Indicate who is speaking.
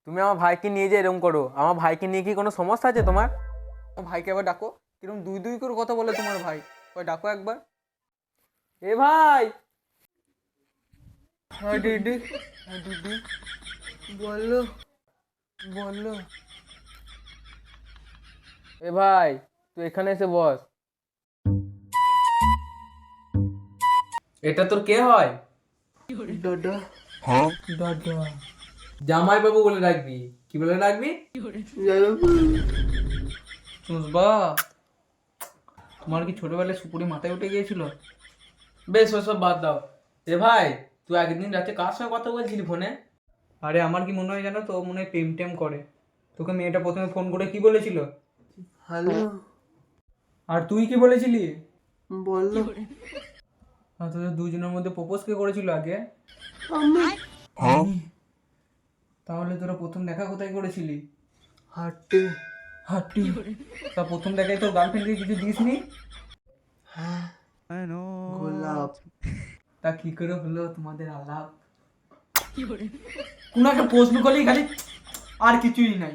Speaker 1: তুমি আমার ভাইকে নিয়ে যে এরকম করো, আমার ভাইকে নিয়ে কি কোনো সমস্যা আছে তোমার? আমার ভাইকে একবার ডাকো। কিরকম দুই দুই করে কথা বলে তোমার ভাই। ওই ডাকো একবার। এ ভাই। হ্যাঁ দিদি। হ্যাঁ দিদি, বলো বলো। এ ভাই, তুই এখানে এসে বস। এটা তোর কে হয়? দাদা। দাদা। জামাই বাবু বলে ডাকবি। কি বলে ডাকবি? চুষবা, তোমার কি ছোটবেলায় সুপুরি মাথায় উঠে গিয়েছিল? বেশ ওসব বাদ দাও। এ ভাই, তুই একদিন রাতে কার সঙ্গে কথা বলছিলি ফোনে? আরে আমার কি মনে হয় জানো তো, মনে হয় প্রেম টেম করে। তোকে মেয়েটা প্রথমে ফোন করে কি বলেছিল? হ্যালো। আর তুই কি বলেছিলি? বললো। আর তোদের দুজনের মধ্যে প্রপোজ কে করেছিল আগে? আমি। তাহলে তোরা প্রথম দেখা কোথায় করেছিলি? হাঁটতে। হাঁটতে? তা প্রথম দেখায় তোর গার্লফ্রেন্ডকে কিছু দিসনি? হ্যাঁ, গোলাপ। তা কি করে হলো তোমাদের আলাপ? কোন একটা প্রশ্ন করলেই খালি আর কিছুই নাই।